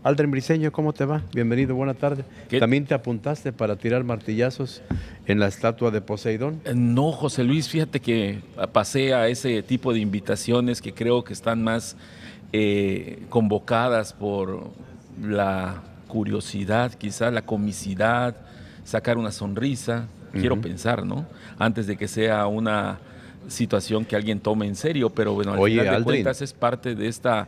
Aldrin Briceño, ¿cómo te va? Bienvenido, buena tarde. ¿Qué? ¿También te apuntaste para tirar martillazos en la estatua de Poseidón? No, José Luis, fíjate que pasé a ese tipo de invitaciones que creo que están más convocadas por la curiosidad, quizá la comicidad, sacar una sonrisa, quiero pensar, ¿no? Antes de que sea una situación que alguien tome en serio, pero bueno, al Oye, final de Aldrin, cuentas es parte de esta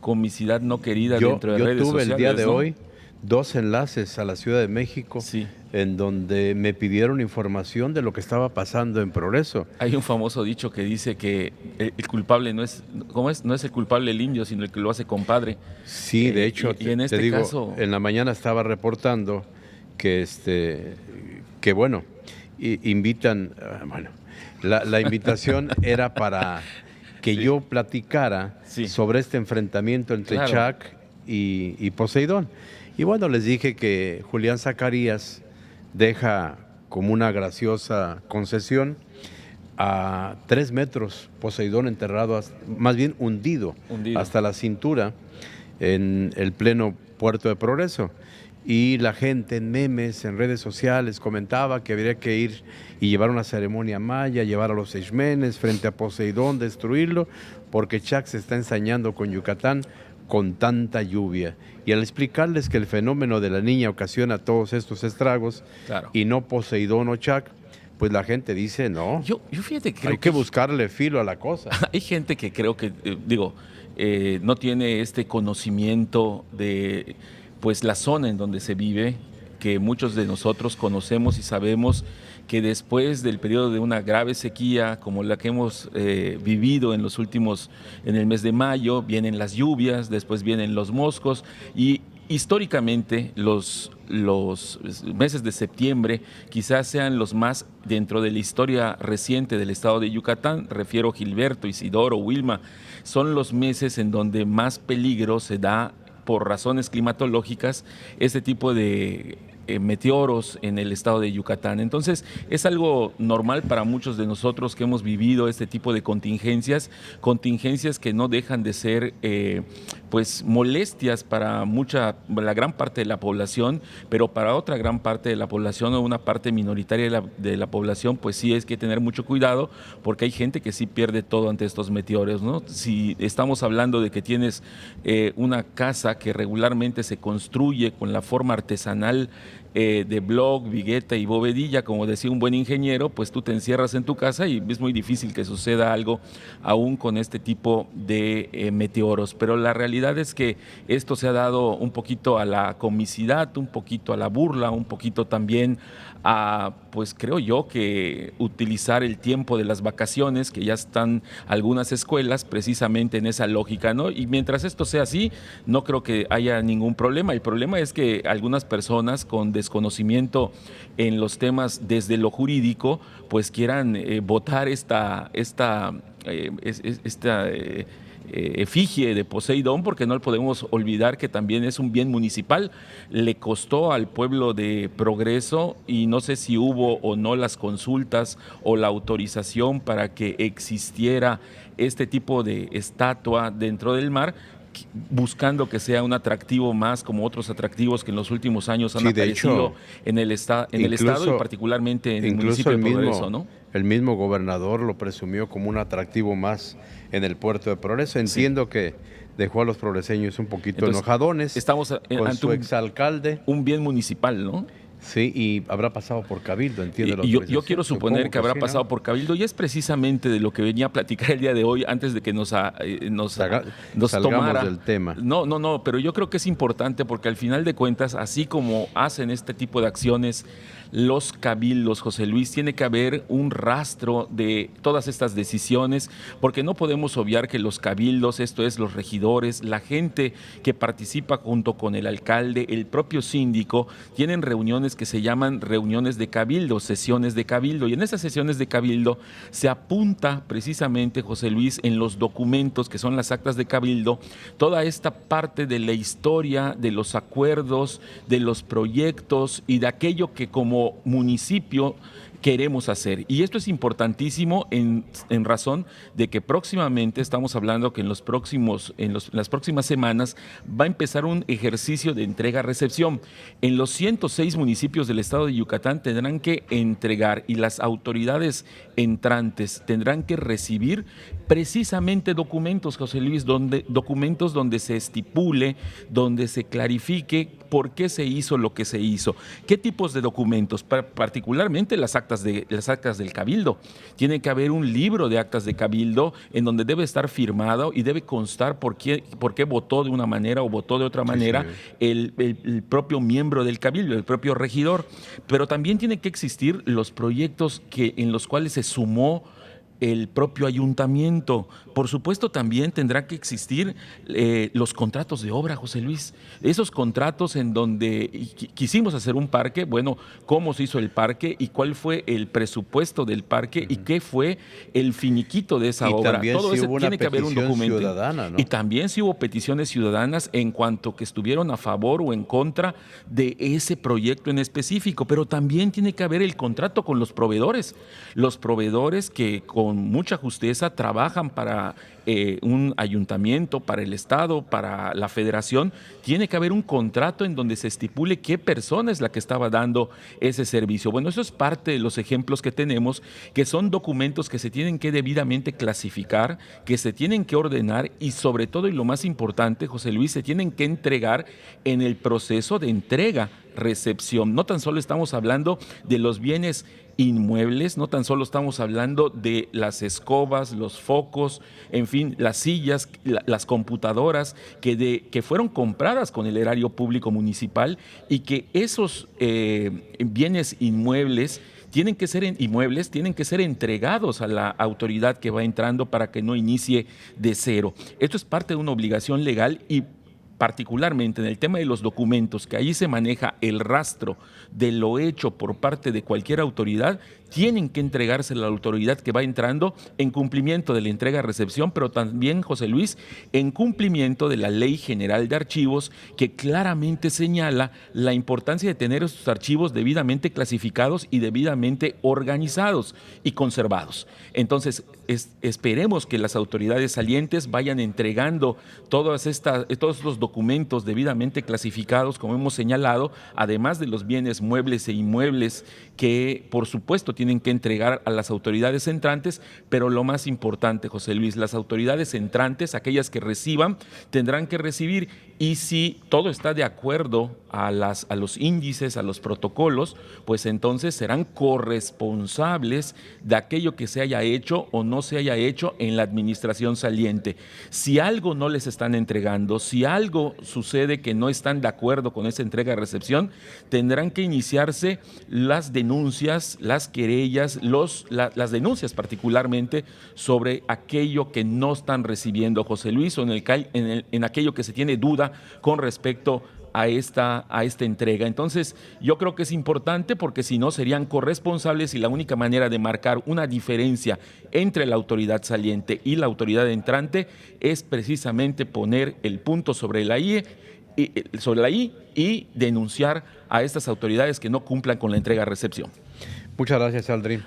comicidad no querida yo, dentro de yo redes tuve sociales, el día de ¿no? hoy 2 enlaces a la Ciudad de México Sí. en donde me pidieron información de lo que estaba pasando en Progreso. Hay un famoso dicho que dice que el culpable no es, ¿cómo es? No es el culpable el indio, sino el que lo hace compadre. Sí, de hecho, Y en te este digo, caso, en la mañana estaba reportando que que bueno, invitan, bueno, la invitación era para que Sí. yo platicara Sí. sobre este enfrentamiento entre Claro. Chac y Poseidón. Y bueno, les dije que Julián Zacarías deja como una graciosa concesión a 3 metros Poseidón enterrado, más bien hundido, Hundido. hasta la cintura en el pleno Puerto de Progreso. Y la gente en memes, en redes sociales, comentaba que habría que ir y llevar una ceremonia maya, llevar a los Xmenes frente a Poseidón, destruirlo, porque Chac se está ensañando con Yucatán con tanta lluvia. Y al explicarles que el fenómeno de la niña ocasiona todos estos estragos, claro. y no Poseidón o Chac, pues la gente dice, no, Yo fíjate que hay creo que buscarle filo a la cosa. hay gente que creo que, no tiene este conocimiento de pues la zona en donde se vive, que muchos de nosotros conocemos y sabemos que después del periodo de una grave sequía como la que hemos vivido en en el mes de mayo, vienen las lluvias, después vienen los moscos y históricamente los meses de septiembre quizás sean los más dentro de la historia reciente del estado de Yucatán, refiero Gilberto, Isidoro, Wilma, son los meses en donde más peligro se da por razones climatológicas este tipo de meteoros en el estado de Yucatán. Entonces es algo normal para muchos de nosotros que hemos vivido este tipo de contingencias que no dejan de ser pues molestias para la gran parte de la población, pero para otra gran parte de la población o una parte minoritaria de la población, pues sí es que tener mucho cuidado porque hay gente que sí pierde todo ante estos meteoros, ¿no? Si estamos hablando de que tienes una casa que regularmente se construye con la forma artesanal de bloc, vigueta y bovedilla, como decía un buen ingeniero, pues tú te encierras en tu casa y es muy difícil que suceda algo aún con este tipo de meteoros. Pero la realidad es que esto se ha dado un poquito a la comicidad, un poquito a la burla, un poquito también a, pues creo yo, que utilizar el tiempo de las vacaciones, que ya están algunas escuelas precisamente en esa lógica, ¿no? Y mientras esto sea así, no creo que haya ningún problema. El problema es que algunas personas con desconocimiento en los temas desde lo jurídico, pues quieran votar esta efigie de Poseidón, porque no podemos olvidar que también es un bien municipal. Le costó al pueblo de Progreso, y no sé si hubo o no las consultas o la autorización para que existiera este tipo de estatua dentro del mar, buscando que sea un atractivo más como otros atractivos que en los últimos años han aparecido Hecho, en el estado y particularmente en el municipio de Progreso, ¿no? El mismo gobernador lo presumió como un atractivo más en el puerto de Progreso. Entiendo que dejó a los progreseños un poquito enojadones estamos con ante su exalcalde. un bien municipal, ¿no? Sí, y habrá pasado por Cabildo, entiendo. Y yo quiero suponer que habrá pasado por Cabildo, y es precisamente de lo que venía a platicar el día de hoy antes de que nos tomara del tema. No, pero yo creo que es importante porque al final de cuentas, así como hacen este tipo de acciones los cabildos, José Luis, tiene que haber un rastro de todas estas decisiones, porque no podemos obviar que los cabildos, esto es los regidores, la gente que participa junto con el alcalde, el propio síndico, tienen reuniones que se llaman reuniones de cabildo, sesiones de cabildo, y en esas sesiones de cabildo se apunta precisamente, José Luis, en los documentos que son las actas de cabildo, toda esta parte de la historia, de los acuerdos, de los proyectos y de aquello que como municipio queremos hacer. Y esto es importantísimo en razón de que próximamente estamos hablando que en las próximas semanas va a empezar un ejercicio de entrega-recepción. En los 106 municipios del estado de Yucatán tendrán que entregar, y las autoridades entrantes tendrán que recibir precisamente documentos, José Luis, documentos donde se estipule, donde se clarifique por qué se hizo lo que se hizo. ¿Qué tipos de documentos? Particularmente las actas del Cabildo. Tiene que haber un libro de actas de Cabildo en donde debe estar firmado y debe constar por qué votó de una manera o votó de otra manera el propio miembro del Cabildo, el propio regidor. Pero también tiene que existir los proyectos en los cuales se sumó el propio ayuntamiento. Por supuesto, también tendrá que existir los contratos de obra, José Luis. Esos contratos en donde quisimos hacer un parque, bueno, cómo se hizo el parque y cuál fue el presupuesto del parque y qué fue el finiquito de esa obra. También Todo si eso hubo tiene que haber un documento. Ciudadana, ¿no? Y también si hubo peticiones ciudadanas en cuanto que estuvieron a favor o en contra de ese proyecto en específico. Pero también tiene que haber el contrato con los proveedores. Los proveedores que con mucha justeza trabajan para un ayuntamiento, para el Estado, para la Federación. Tiene que haber un contrato en donde se estipule qué persona es la que estaba dando ese servicio. Bueno, eso es parte de los ejemplos que tenemos, que son documentos que se tienen que debidamente clasificar, que se tienen que ordenar y sobre todo, y lo más importante, José Luis, se tienen que entregar en el proceso de entrega-recepción. No tan solo estamos hablando de los bienes inmuebles, no tan solo estamos hablando de las escobas, los focos, en fin, las sillas, las computadoras que fueron compradas con el erario público municipal, y que esos bienes inmuebles tienen que ser entregados a la autoridad que va entrando para que no inicie de cero. Esto es parte de una obligación legal, y particularmente en el tema de los documentos, que ahí se maneja el rastro de lo hecho por parte de cualquier autoridad, tienen que entregarse a la autoridad que va entrando en cumplimiento de la entrega-recepción, pero también, José Luis, en cumplimiento de la Ley General de Archivos, que claramente señala la importancia de tener estos archivos debidamente clasificados y debidamente organizados y conservados. Entonces, esperemos que las autoridades salientes vayan entregando todos los documentos debidamente clasificados, como hemos señalado, además de los bienes muebles e inmuebles que, por supuesto, tienen que entregar a las autoridades entrantes, pero lo más importante, José Luis, las autoridades entrantes, aquellas que reciban, tendrán que recibir, y si todo está de acuerdo a los índices, a los protocolos, pues entonces serán corresponsables de aquello que se haya hecho o no se haya hecho en la administración saliente. Si algo no les están entregando, si algo sucede que no están de acuerdo con esa entrega-recepción, tendrán que iniciarse las denuncias, las querellas, las denuncias particularmente sobre aquello que no están recibiendo, José Luis, o en aquello que se tiene duda con respecto a esta entrega. Entonces, yo creo que es importante, porque si no serían corresponsables, y la única manera de marcar una diferencia entre la autoridad saliente y la autoridad entrante es precisamente poner el punto sobre la I y denunciar a estas autoridades que no cumplan con la entrega-recepción. Muchas gracias, Aldrin.